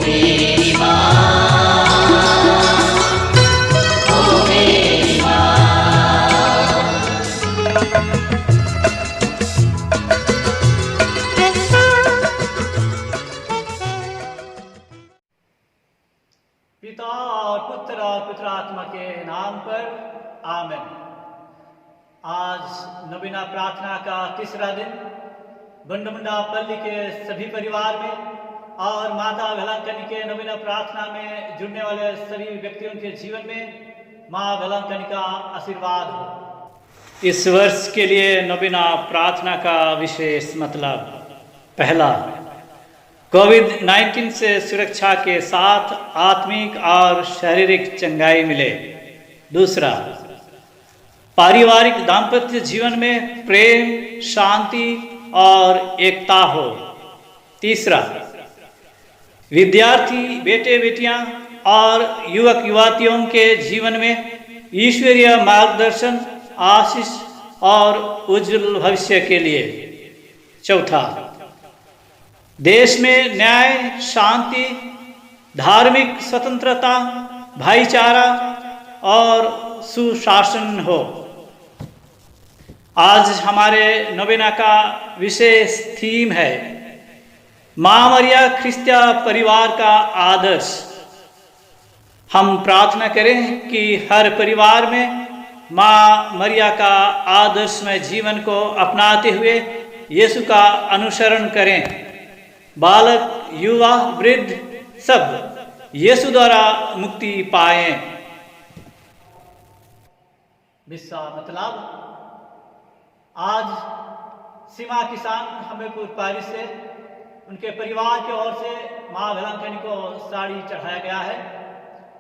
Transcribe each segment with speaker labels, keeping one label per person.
Speaker 1: मेरी माँ, ओ मेरी माँ।
Speaker 2: पिता और पुत्र और पवित्र आत्मा के नाम पर आमीन। आज नवीना प्रार्थना का तीसरा दिन बंडमुंडा पल्ली के सभी परिवार में और माता वेलांकनी के नवीना प्रार्थना में जुड़ने वाले सभी व्यक्तियों के जीवन में माँ वेलांकनी का आशीर्वाद हो। इस वर्ष के लिए नवीना प्रार्थना का विशेष मतलब, पहला, कोविड-19 से सुरक्षा के साथ आत्मिक और शारीरिक चंगाई मिले। दूसरा, पारिवारिक दाम्पत्य जीवन में प्रेम, शांति और एकता हो। तीसरा, विद्यार्थी बेटे बेटियां और युवक युवतियों के जीवन में ईश्वरीय मार्गदर्शन, आशीष और उज्जवल भविष्य के लिए। चौथा, देश में न्याय, शांति, धार्मिक स्वतंत्रता, भाईचारा और सुशासन हो। आज हमारे नवीना का विशेष थीम है माँ मरिया ख्रिस्तिया परिवार का आदर्श। हम प्रार्थना करें कि हर परिवार में माँ मरिया का आदर्शमय जीवन को अपनाते हुए यीशु का अनुसरण करें। बालक, युवा, वृद्ध सब यीशु द्वारा मुक्ति पाएं। मिस्सा मतलब, आज सीमा किसान हमीरपुर पारी से उनके परिवार की ओर से माँ वेलांकनी को साड़ी चढ़ाया गया है।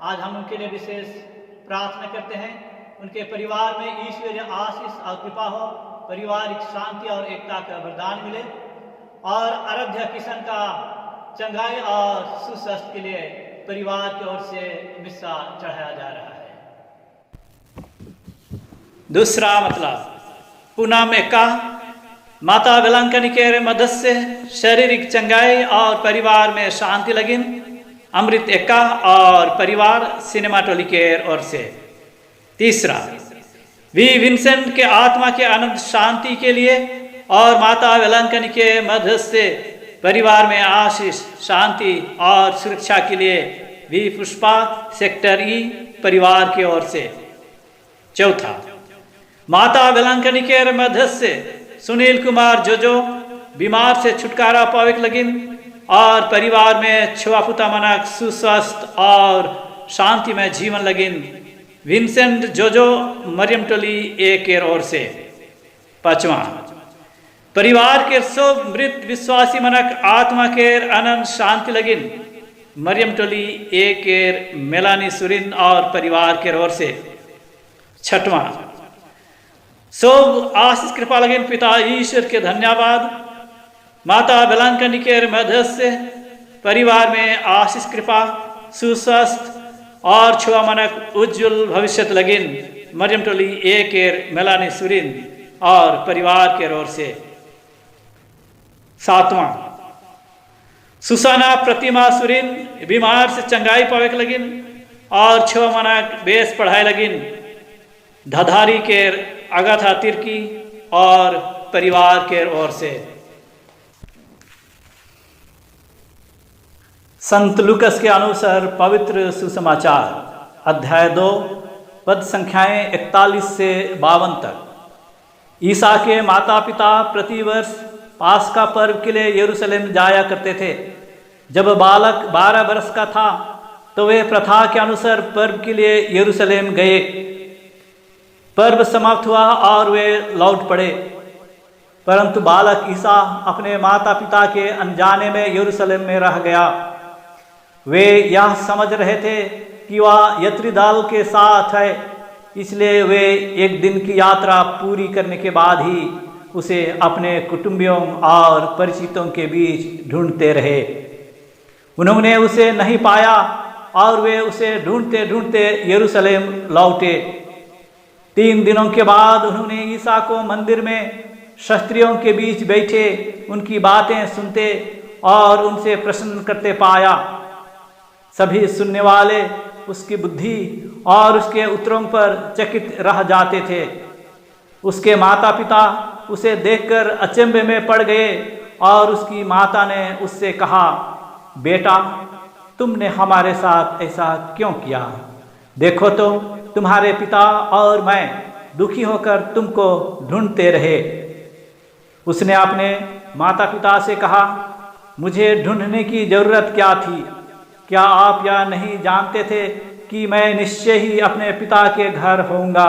Speaker 2: आज हम उनके लिए विशेष प्रार्थना करते हैं। उनके परिवार में ईश्वरीय आशीष और कृपा हो, पारिवारिक शांति और एकता का वरदान मिले और आराध्य किशन का चंगाई और सुस्वास्थ्य के लिए परिवार की ओर से मिस्सा चढ़ाया जा रहा है। दूसरा मतलब, पुनः में का माता वेलांकनी के मदद से शारीरिक चंगाई और परिवार में शांति लगिन। अमृत एका और परिवार सिनेमाटोली के ओर से। तीसरा, वी विंसेंट के आत्मा के अनंत शांति के लिए और माता वेलांकनी के मदद से परिवार में आशीष, शांति और सुरक्षा के लिए वी पुष्पा सेक्टर ई परिवार की ओर से। चौथा, माता वेलांकनी के मदद से सुनील कुमार जोजो बीमार से छुटकारा पावे लगिन और परिवार में छुआपुता मनक सुस्वस्थ और शांति में जीवन लगिन। विंसेंट जोजो मरियम टोली ए के ओर से। पांचवा, परिवार के सब मृत विश्वासी मनक आत्मा के अनंत शांति लगिन। मरियम टोली ए के मेलानी सुरिन और परिवार के ओर से। छठवां, सब आशीष कृपा लगिन पिता ईश्वर के धन्यवाद। माता वेलांकनी के मदद से परिवार में आशीष कृपा, सुस्वस्थ और छुआ मनक उज्जवल भविष्य लगिन। मरियम टोली ए के मेलानी सुरिन और परिवार के ओर से। सातवां, सुसाना प्रतिमा सुरिन बीमार से चंगाई पावे लगिन और छुआ मनक बेस पढ़ाई लगिन। धधारी के अगाथा तिर्की और परिवार के ओर से। संत लूकस के अनुसार पवित्र सुसमाचार अध्याय 2 पद संख्याएं 41 से 52 तक। ईसा के माता पिता प्रतिवर्ष पास्का पर्व के लिए यरूशलेम जाया करते थे। जब बालक 12 वर्ष का था तो वे प्रथा के अनुसार पर्व के लिए यरूशलेम गए। पर्व समाप्त हुआ और वे लौट पड़े, परंतु बालक ईसा अपने माता पिता के अनजाने में यरूशलेम में रह गया। वे यह समझ रहे थे कि वह यत्रीदल के साथ है, इसलिए वे एक दिन की यात्रा पूरी करने के बाद ही उसे अपने कुटुंबियों और परिचितों के बीच ढूंढते रहे। उन्होंने उसे नहीं पाया और वे उसे ढूंढते ढूंढते यरूशलेम लौटे। 3 दिनों के बाद उन्होंने ईसा को मंदिर में शास्त्रियों के बीच बैठे उनकी बातें सुनते और उनसे प्रश्न करते पाया। सभी सुनने वाले उसकी बुद्धि और उसके उत्तरों पर चकित रह जाते थे। उसके माता पिता उसे देखकर अचंभे में पड़ गए और उसकी माता ने उससे कहा, बेटा, तुमने हमारे साथ ऐसा क्यों किया? देखो तो तुम्हारे पिता और मैं दुखी होकर तुमको ढूंढते रहे। उसने अपने माता पिता से कहा, मुझे ढूंढने की जरूरत क्या थी? क्या आप यह नहीं जानते थे कि मैं निश्चय ही अपने पिता के घर होऊंगा?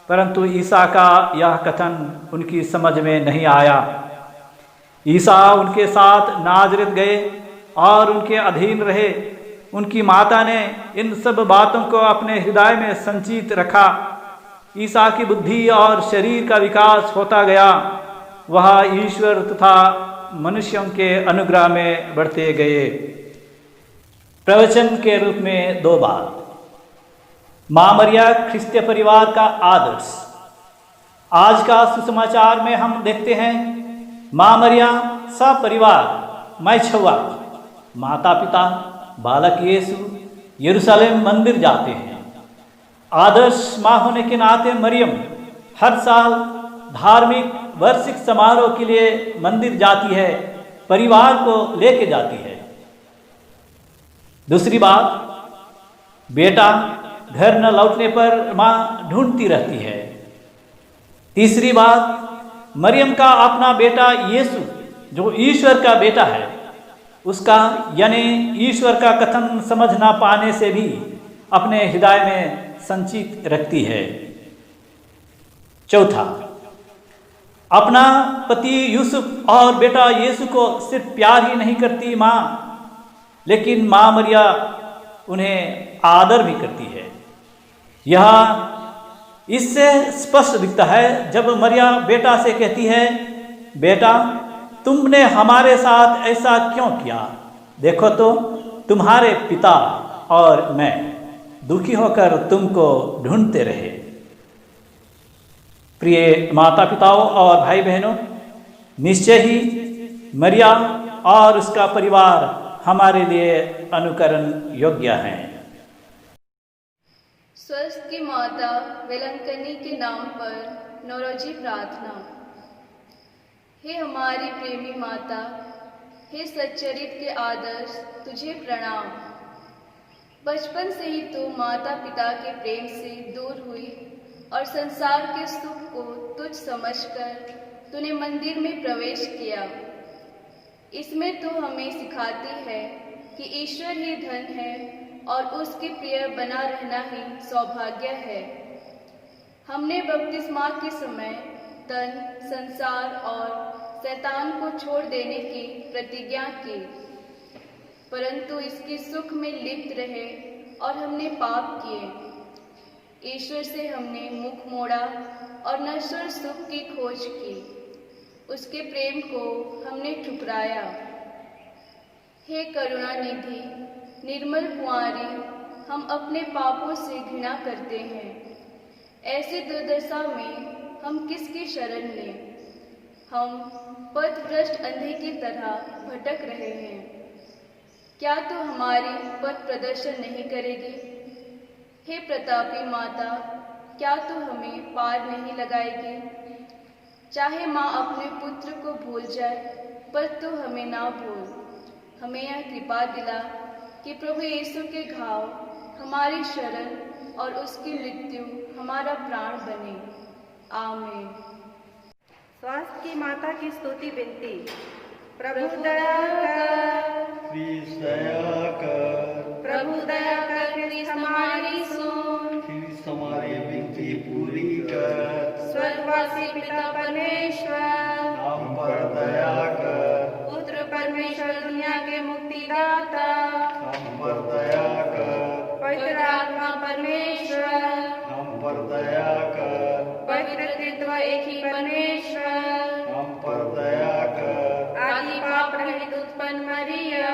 Speaker 2: परंतु ईसा का यह कथन उनकी समझ में नहीं आया। ईसा उनके साथ नाजरत गए और उनके अधीन रहे। उनकी माता ने इन सब बातों को अपने हृदय में संचित रखा। ईसा की बुद्धि और शरीर का विकास होता गया। वह ईश्वर तथा मनुष्यों के अनुग्रह में बढ़ते गए। प्रवचन के रूप में 2 बात। मां मरिया ख्रिस्तीय परिवार का आदर्श। आज का सुसमाचार में हम देखते हैं मां मरिया सपरिवार मैछुआ माता पिता बालक यीशु यरूशलेम मंदिर जाते हैं। आदर्श मां होने के नाते मरियम हर साल धार्मिक वार्षिक समारोह के लिए मंदिर जाती है, परिवार को लेके जाती है। दूसरी बात, बेटा घर न लौटने पर मां ढूंढती रहती है। तीसरी बात, मरियम का अपना बेटा यीशु जो ईश्वर का बेटा है, उसका यानी ईश्वर का कथन समझ ना पाने से भी अपने हृदय में संचित रखती है। चौथा, अपना पति यूसुफ और बेटा यीशु को सिर्फ प्यार ही नहीं करती मां, लेकिन मां मरिया उन्हें आदर भी करती है। यह इससे स्पष्ट दिखता है जब मरिया बेटा से कहती है, बेटा, तुमने हमारे साथ ऐसा क्यों किया? देखो तो तुम्हारे पिता और मैं दुखी होकर तुमको ढूंढते रहे। प्रिय माता पिताओं और भाई बहनों, निश्चय ही मरिया और उसका परिवार हमारे लिए अनुकरण योग्य हैं।
Speaker 3: स्वस्थ की माता वेलंकनी के नाम पर नौरोजी प्रार्थना। हे हमारी प्रेमी माता, हे सच्चरित के आदर्श, तुझे प्रणाम। बचपन से ही तू माता पिता के प्रेम से दूर हुई और संसार के सुख को तुच्छ समझकर तूने मंदिर में प्रवेश किया। इसमें तू हमें सिखाती है कि ईश्वर ही धन है और उसके प्रिय बना रहना ही सौभाग्य है। हमने बपतिस्मा के समय तन, संसार और शैतान को छोड़ देने की प्रतिज्ञा की, परंतु इसके सुख में लिप्त रहे और हमने पाप किए। ईश्वर से हमने मुख मोड़ा और नश्वर सुख की खोज की। उसके प्रेम को हमने ठुकराया। हे करुणा निधि, निर्मल कुंवारी, हम अपने पापों से घृणा करते हैं। ऐसी दुर्दशा में हम किसकी शरण लें? हम पथभ्रष्ट अंधे की तरह भटक रहे हैं। क्या तू हमारी पथ प्रदर्शन नहीं करेगी? हे प्रतापी माता, क्या तू हमें पार नहीं लगाएगी? चाहे माँ अपने पुत्र को भूल जाए, पर तू हमें ना भूल। हमें यह कृपा दिला कि प्रभु यीशु के घाव हमारी शरण और उसकी मृत्यु हमारा प्राण बने। आमीन।
Speaker 4: स्वास्थ्य की माता की स्तुति विनती। प्रभु दया कर,
Speaker 5: ख्रीस्त दया कर,
Speaker 4: प्रभु दया कर, ख्रीस्त हमारी सुन,
Speaker 5: ख्रीस्त हमारी विनती पूरी कर,
Speaker 4: स्वर्गवासी पिता परमेश्वर,
Speaker 5: हम पर दया कर,
Speaker 4: पुत्र परमेश्वर दुनिया के मुक्तिदाता,
Speaker 5: हम पर दया कर,
Speaker 4: पवित्र आत्मा परमेश्वर,
Speaker 5: हम पर दया कर,
Speaker 4: पवित्र त्रित्व एक ही परमेश्वर,
Speaker 5: हम पर दया कर,
Speaker 4: आदि पाप रहित उत्पन्न मरिया,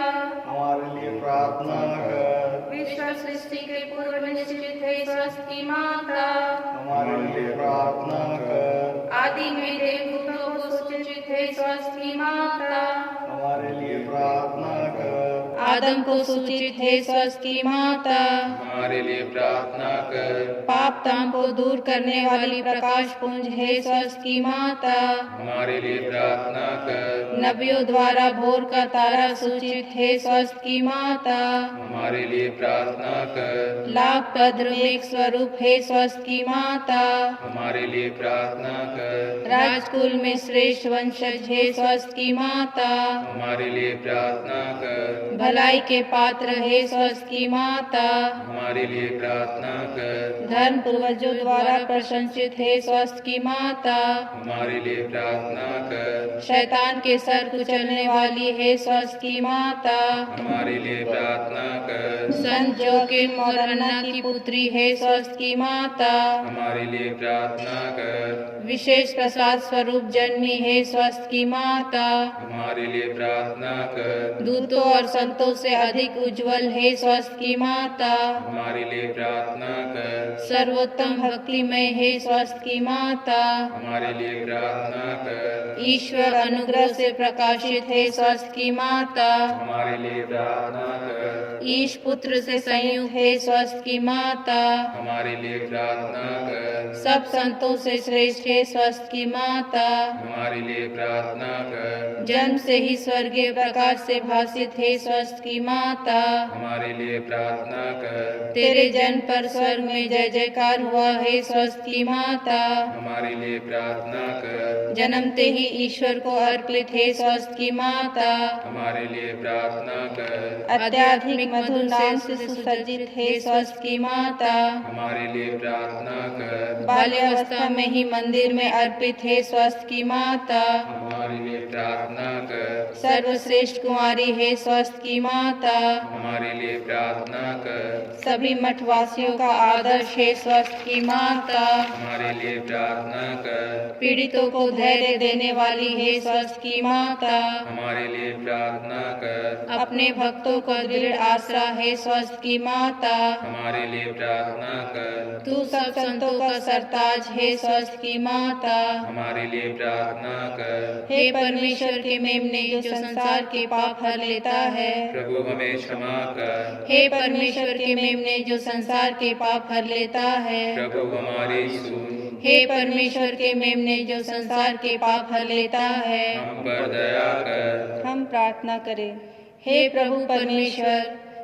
Speaker 5: हमारे लिए प्रार्थना कर,
Speaker 4: विश्व सृष्टि के पूर्व निश्चित है स्वस्थ की माता,
Speaker 5: हमारे लिए प्रार्थना कर,
Speaker 4: आदि में देवदूतों को सूचित है स्वस्थ की माता,
Speaker 5: हमारे लिए प्रार्थना कर,
Speaker 6: आदम को सूचित हे स्वस्थ की माता,
Speaker 7: हमारे लिए प्रार्थना कर।
Speaker 6: पाप ताम को दूर करने वाली प्रकाश पुंज हे स्वस्थ की माता,
Speaker 7: हमारे लिए प्रार्थना कर।
Speaker 6: नबियों द्वारा भोर का तारा सूचित हे स्वस्थ की माता,
Speaker 7: हमारे लिए प्रार्थना कर।
Speaker 6: लाभ पद्र मेघ स्वरूप हे स्वस्थ की माता,
Speaker 7: हमारे लिए प्रार्थना कर।
Speaker 6: राजकुल में श्रेष्ठ वंशज हे स्वस्थ की माता,
Speaker 7: हमारे लिए प्रार्थना कर।
Speaker 6: भलाई के पात्र हे स्वस्थ की माता,
Speaker 7: हमारे लिए प्रार्थना कर।
Speaker 6: धर्म पूर्वजों द्वारा प्रशंसित हे स्वस्थ की माता,
Speaker 7: हमारे लिए प्रार्थना कर।
Speaker 6: शैतान के सर कुचलने वाली हे स्वस्थ की माता,
Speaker 7: हमारे लिए प्रार्थना कर।
Speaker 6: संत जोकिम और अन्ना की पुत्री हे स्वस्थ की माता,
Speaker 7: हमारे लिए प्रार्थना कर।
Speaker 6: विशेष प्रसाद स्वरूप जन्मी हे स्वस्थ की माता,
Speaker 7: हमारे लिए प्रार्थना कर।
Speaker 6: दूतों और संतों से अधिक उज्जवल हे स्वस्थ की माता,
Speaker 7: हमारे लिए प्रार्थना कर।
Speaker 6: सर्वोत्तम भक्तिमय हे स्वस्थ की माता,
Speaker 7: हमारे लिए प्रार्थना कर।
Speaker 6: ईश्वर अनुग्रह से प्रकाशित हे स्वस्थ की माता,
Speaker 7: हमारे लिए प्रार्थना कर।
Speaker 6: ईश पुत्र से संयुक्त हे स्वस्थ की माता,
Speaker 7: हमारे लिए प्रार्थना कर।
Speaker 6: सब संतों से श्रेष्ठ हे स्वस्थ की माता,
Speaker 7: हमारे लिए प्रार्थना कर।
Speaker 6: जन्म से ही स्वर्गीय प्रकाश से भासित हे स्वस्थ की माता,
Speaker 7: हमारे लिए प्रार्थना कर।
Speaker 6: तेरे जन्म पर स्वर्ग में जय जयकार हुआ हे स्वस्थ की माता,
Speaker 7: हमारे लिए प्रार्थना कर।
Speaker 6: जन्मते ही ईश्वर को अर्पित हे स्वस्थ की माता,
Speaker 7: हमारे लिए प्रार्थना कर।
Speaker 6: अत्याधिक मधुर नाम से सुसज्जित हे स्वस्थ की माता,
Speaker 7: हमारे लिए प्रार्थना कर।
Speaker 6: बाल्यावस्था में ही मंदिर में अर्पित हे स्वस्थ की माता,
Speaker 7: हमारे लिए प्रार्थना कर।
Speaker 6: सर्वश्रेष्ठ कुमारी हे स्वस्थ की माता,
Speaker 7: हमारे लिए प्रार्थना कर।
Speaker 6: सभी मठवासियों का आदर्श हे स्वस्थ की माता,
Speaker 7: हमारे लिए प्रार्थना कर।
Speaker 6: पीड़ितों को धैर्य देने वाली हे स्वस्थ की माता,
Speaker 7: हमारे लिए प्रार्थना कर।
Speaker 6: अपने भक्तों का दृढ़ आसरा हे स्वस्थ की माता,
Speaker 7: हमारे लिए प्रार्थना कर।
Speaker 6: तू सब संतों का सरताज हे स्वस्थ की माता,
Speaker 7: हमारे लिए प्रार्थना कर।
Speaker 6: हे परमेश्वर के मेमने जो संसार के पाप हर लेता है,
Speaker 7: प्रभु हमें क्षमा कर।
Speaker 6: हे परमेश्वर के मेमने जो संसार के पाप हर लेता है,
Speaker 7: प्रभु हमारी सुन।
Speaker 6: हे परमेश्वर के मेमने जो संसार के पाप हर लेता है,
Speaker 7: हम पर दया कर।
Speaker 6: हम प्रार्थना करें। हे प्रभु परमेश्वर,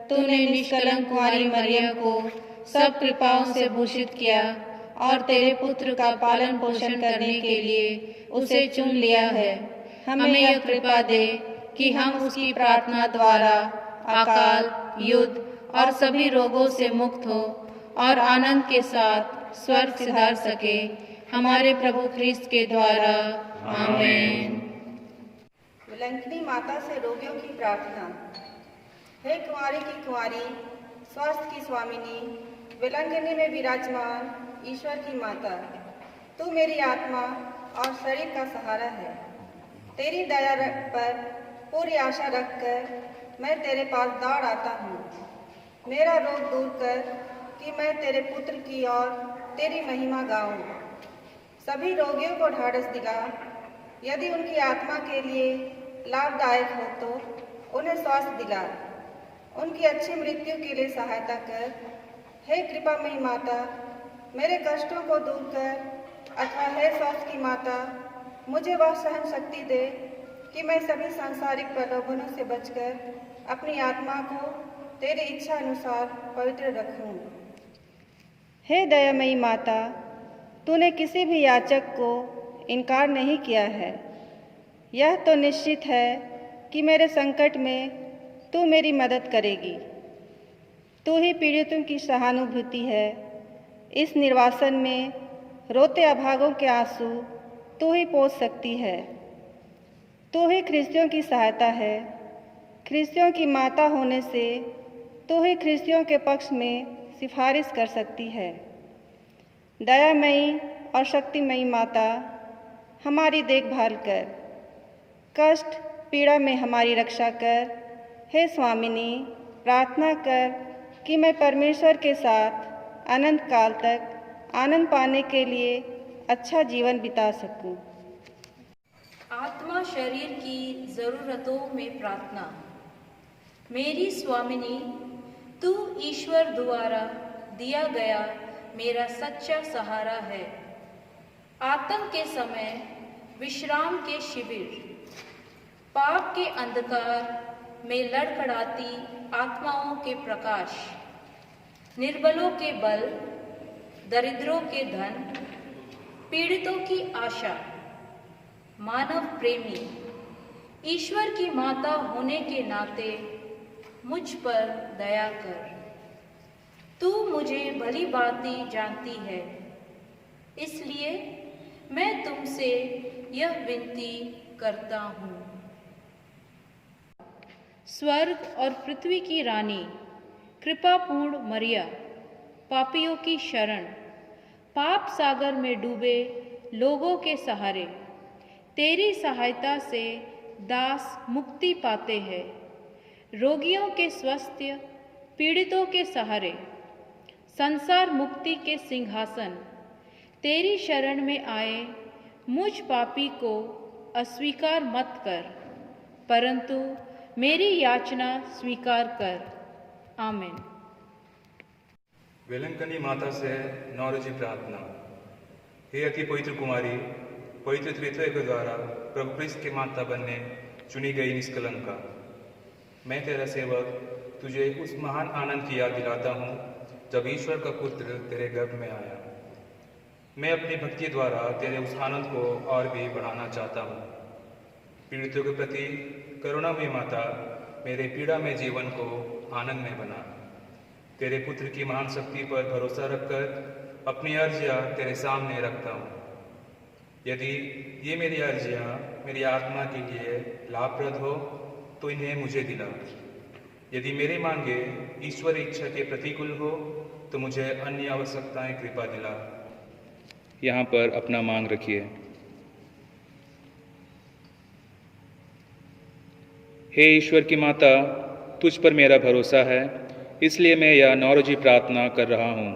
Speaker 6: तूने निष्कलंक कुंवारी मरियम को सब कृपाओं से भूषित किया और तेरे पुत्र का पालन पोषण करने के लिए उसे चुन लिया है। हमें यह कृपा दे कि हम उसकी प्रार्थना द्वारा अकाल, युद्ध और सभी रोगों से मुक्त हो और आनंद के साथ स्वर्ग सिधार सके, हमारे प्रभु ख्रिस्त के द्वारा। आमीन।
Speaker 4: विलंकनी माता से रोगियों की प्रार्थना। हे कुंवारी की कुंवारी, स्वास्थ्य की स्वामिनी, विलंकनी में विराजमान ईश्वर की माता, तू मेरी आत्मा और शरीर का सहारा है। तेरी दया पर पूरी आशा रखकर मैं तेरे पास दौड़ आता हूँ। मेरा रोग दूर कर कि मैं तेरे पुत्र की और तेरी महिमा गाऊं। सभी रोगियों को ढाढ़स दिला, यदि उनकी आत्मा के लिए लाभदायक हो तो उन्हें स्वास्थ्य दिला। उनकी अच्छी मृत्यु के लिए सहायता कर। हे कृपामयी माता, मेरे कष्टों को दूर कर, अथवा हे स्वास्थ्य की माता, मुझे वह सहन शक्ति दे कि मैं सभी सांसारिक प्रलोभनों से बचकर अपनी आत्मा को तेरी इच्छा अनुसार पवित्र रखूं। हे दयामयी माता, तूने किसी भी याचक को इनकार नहीं किया है। यह तो निश्चित है कि मेरे संकट में तू मेरी मदद करेगी। तू ही पीड़ितों की सहानुभूति है। इस निर्वासन में रोते अभागों के आंसू तू ही पोंछ सकती है। तू ही ख्रिस्तियों की सहायता है। ख्रिस्तियों की माता होने से तू ही ख्रिस्तियों के पक्ष में सिफारिश कर सकती है। दयामयी और शक्तिमयी माता, हमारी देखभाल कर, कष्ट पीड़ा में हमारी रक्षा कर। हे स्वामिनी, प्रार्थना कर कि मैं परमेश्वर के साथ अनंत काल तक आनंद पाने के लिए अच्छा जीवन बिता सकूं।
Speaker 8: आत्मा शरीर की ज़रूरतों में प्रार्थना।
Speaker 6: मेरी स्वामिनी, तू ईश्वर द्वारा दिया गया मेरा सच्चा सहारा है। आतंक के समय विश्राम के शिविर, पाप के अंधकार में लड़खड़ाती आत्माओं के प्रकाश, निर्बलों के बल, दरिद्रों के धन, पीड़ितों की आशा, मानव प्रेमी, ईश्वर की माता होने के नाते मुझ पर दया कर। तू मुझे भली भांति जानती है, इसलिए मैं तुमसे यह विनती करता हूँ। स्वर्ग और पृथ्वी की रानी, कृपापूर्ण मरिया, पापियों की शरण, पाप सागर में डूबे लोगों के सहारे, तेरी सहायता से दास मुक्ति पाते हैं। रोगियों के स्वास्थ्य, पीड़ितों के सहारे, संसार मुक्ति के सिंहासन, तेरी शरण में आए मुझ पापी को अस्वीकार मत कर, परंतु मेरी याचना स्वीकार कर। आमीन।
Speaker 8: वेलंकनी माता से नौरोजी प्रार्थना। हे अति पवित्र कुमारी, पवित्र त्रित्व के द्वारा प्रभु क्रिस्त की माता बनने चुनी गई निष्कलंका, मैं तेरा सेवक तुझे उस महान आनंद की याद दिलाता हूँ जब ईश्वर का पुत्र तेरे गर्भ में आया। मैं अपनी भक्ति द्वारा तेरे उस आनंद को और भी बढ़ाना चाहता हूँ। पीड़ितों के प्रति करुणामयी माता, मेरे पीड़ा में जीवन को आनंद में बना। तेरे पुत्र की महान शक्ति पर भरोसा रखकर अपनी अर्जियाँ तेरे सामने रखता हूँ। यदि ये मेरी अर्जियाँ मेरी आत्मा के लिए लाभप्रद हो तो इन्हें मुझे दिला। यदि मेरी मांगे ईश्वर इच्छा के प्रतिकूल हो तो मुझे अन्य आवश्यकताएं कृपा दिला।
Speaker 7: यहाँ पर अपना मांग रखिए। हे ईश्वर की माता, तुझ पर मेरा भरोसा है, इसलिए मैं यह नौरोजी प्रार्थना कर रहा हूँ।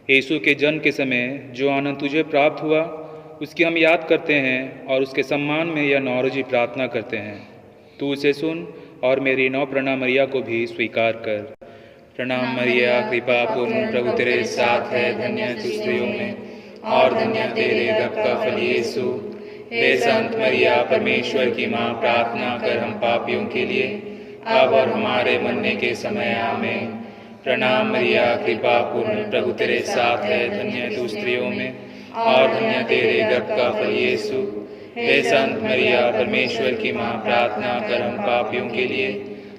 Speaker 7: यीशु के जन्म के समय जो आनंद तुझे प्राप्त हुआ उसकी हम याद करते हैं और उसके सम्मान में यह नौरोजी प्रार्थना करते हैं। तू उसे सुन और मेरी नौ प्रणाम मरिया को भी स्वीकार कर। प्रणाम मरिया, कृपा पूर्ण, प्रभु तेरे साथ है, धन्य तू स्त्रियों में और धन्य तेरे गर्भ का फल यीशु। हे संत मरिया, परमेश्वर की माँ, प्रार्थना कर हम पापियों के लिए अब और हमारे मरने के समय। आमीन। प्रणाम मरिया, कृपा पूर्ण, प्रभु तेरे साथ है, धन्य तू स्त्रियों में और धन्य तेरे गर्भ का फल यीशु। हे संत मरिया, परमेश्वर की माँ, प्रार्थना कर हम पापियों के लिए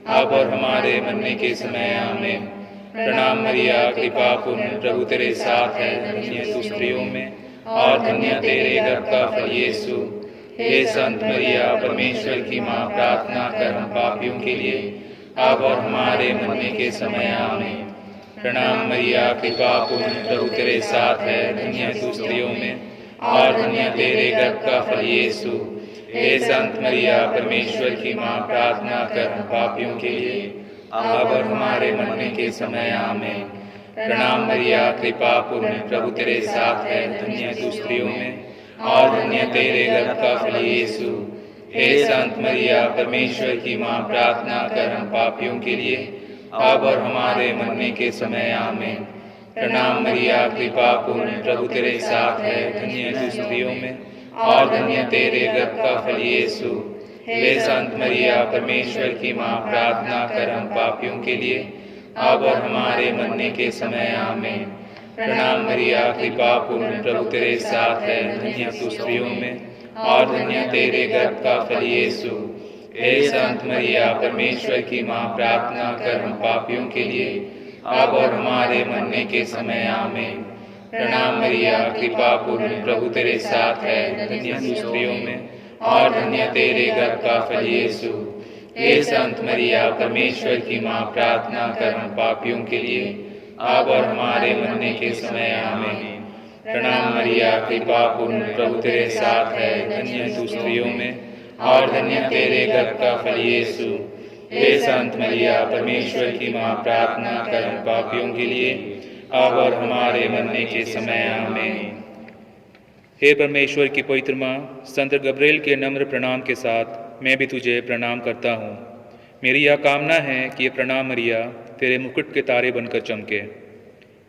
Speaker 7: अब और हमारे मरने के समय। आमीन। प्रणाम मरिया, कृपा पूर्ण, प्रभु तेरे साथ है, धन्य तू स्त्रियों में और धन्य तेरे गर्भ का फल यीशु। हे संत मरिया, परमेश्वर की माँ, प्रार्थना कर हम पापियों के लिए अब और हमारे मरने के समय। आमीन। प्रणाम मरिया, कृपा पूर्ण, प्रभु तेरे साथ है, धन्य तू स्त्रियों में और धन्य तेरे गर्भ का फल यीशु। हे संत मरिया, परमेश्वर की माँ, प्रार्थना कर हम पापियों के लिए अब और हमारे मरने के समय। आमीन। प्रणाम मरिया, कृपा पूर्ण, प्रभु तेरे साथ है, धन्य तू स्त्रियों में और धन्य तेरे गर्भ का फल यीशु। हे संत मरिया, परमेश्वर की माँ, प्रार्थना कर हम पापियों के लिए अब और हमारे मरने के समय। आमीन। प्रणाम मरिया, कृपा पूर्ण, प्रभु तेरे साथ है, धन्य तू स्त्रियों में और धन्य तेरे गर्भ का फल यीशु। हे संत मरिया, परमेश्वर की माँ, प्रार्थना कर हम पापियों के लिए अब और हमारे मरने के समय। आमीन। प्रणाम मरिया, कृपा पूर्ण, प्रभु तेरे साथ है, धन्य तू स्त्रियों में और धन्य तेरे गर्भ का फल यीशु। हे संत मरिया, परमेश्वर की माँ, प्रार्थना कर हम पापियों के लिए अब और हमारे मरने के समय। आमीन। प्रणाम मरिया, कृपा पूर्ण, प्रभु तेरे साथ है, धन्य तू स्त्रियों में और धन्य तेरे गर्भ का फल यीशु। हे संत मरिया, परमेश्वर की माँ, प्रार्थना कर हम पापियों के लिए अब और हमारे मरने के समय। आमीन। प्रणाम मरिया, कृपा पूर्ण, प्रभु तेरे साथ है, धन्य तू स्त्रियों में और धन्य तेरे गर्भ का फल यीशु। हे संत मरिया, परमेश्वर की माँ, प्रार्थना कर हम पापियों के लिए अब और हमारे मरने के समय। आमीन।
Speaker 9: हे परमेश्वर की पवित्र माँ, संत गब्रिएल के नम्र प्रणाम के साथ मैं भी तुझे प्रणाम करता हूँ।
Speaker 7: मेरी यह कामना है कि ये प्रणाम मरिया तेरे मुकुट के तारे बनकर चमके।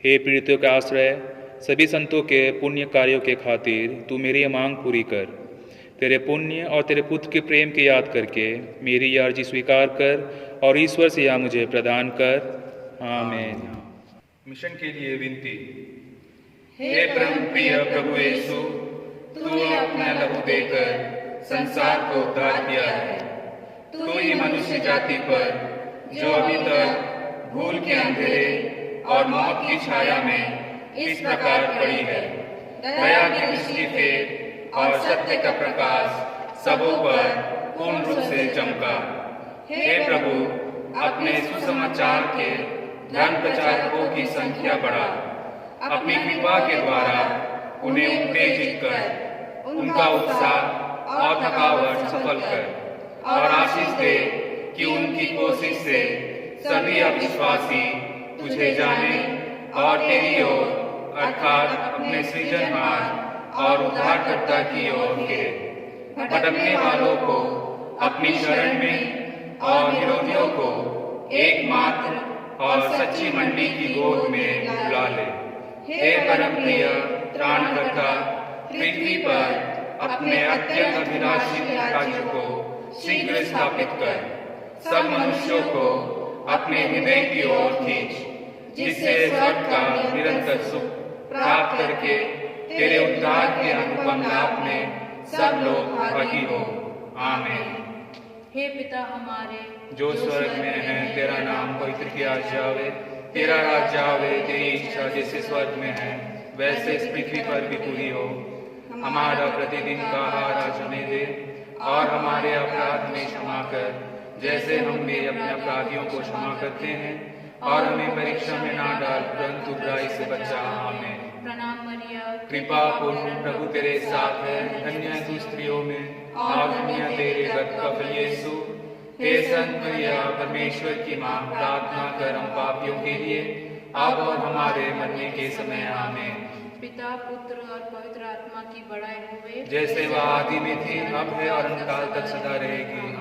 Speaker 7: हे पीड़ितों का आश्रय, सभी संतों के पुण्य कार्यों के खातिर तू मेरी यह मांग पूरी कर। तेरे पुण्य और तेरे पुत्र के प्रेम की याद करके मेरी यह अर्जी स्वीकार कर और ईश्वर से यह मुझे प्रदान कर। आमीन।
Speaker 8: मिशन के लिए विनती। हे परम प्रिय प्रभु यीशु, तूने अपना लहू देकर संसार को उद्धार किया है। तू ही मनुष्य जाति पर जो अभी तक भूल के अंधेरे और मौत की छाया में इस प्रकार पड़ी है, दया की दृष्टि फेर और सत्य का प्रकाश सबों पर पूर्ण रूप से चमका। हे प्रभु, अपने सुसमाचार के धर्म प्रचारकों की संख्या बढ़ा। अपनी कृपा के द्वारा उन्हें उत्तेजित कर, उनका उत्साह और थकावट सफल कर और आशीष दे कि उनकी कोशिश से सभी अविश्वासी तुझे जाने और तेरी ओर अर्थात अपने सृजनहार और उद्धारकर्ता की ओर फिरे। भटकने वालों को अपनी शरण में और विरोधियों को एकमात्र और सच्ची मंडी की गोद में बुला ले। हे परम प्रिय त्राणकर्ता, पृथ्वी पर अपने अत्यंत अभिलाषी राज्य को शीघ्र स्थापित कर। सब मनुष्यों को अपने हृदय की ओर खींच, जिससे स्वर्ग का निरंतर सुख प्राप्त करके तेरे उद्धार के अनुपम लाभ में सब लोग भागी हो। आमीन।
Speaker 6: हे पिता हमारे
Speaker 8: जो स्वर्ग में है, तेरा नाम पवित्र किया जावे, तेरा राज्य आवे, तेरी इच्छा जैसे स्वर्ग में है वैसे इस पृथ्वी पर भी पूरी हो। हमारा प्रतिदिन का आहार आज हमें दे और हमारे अपराध में क्षमा कर, जैसे हम भी अपने अपराधियों को क्षमा करते हैं, और हमें परीक्षा में ना डाल परंतु बुराई से बचा। आमीन।
Speaker 6: प्रणाम मरिया,
Speaker 8: कृपा पूर्ण प्रभु तेरे साथ है, धन्य है तू स्त्रियों में और धन्य तेरे गर्भ का फल यीशु। हे संत मरिया, परमेश्वर की मां, प्रार्थना कर हम पापियों के लिए अब और हमारे मरने के समय। आमीन।
Speaker 6: पिता, पुत्र और पवित्र आत्मा की बड़ाई होवे,
Speaker 8: जैसे वह आदि में थी, अब है और अनंत काल तक सदा रहेगी।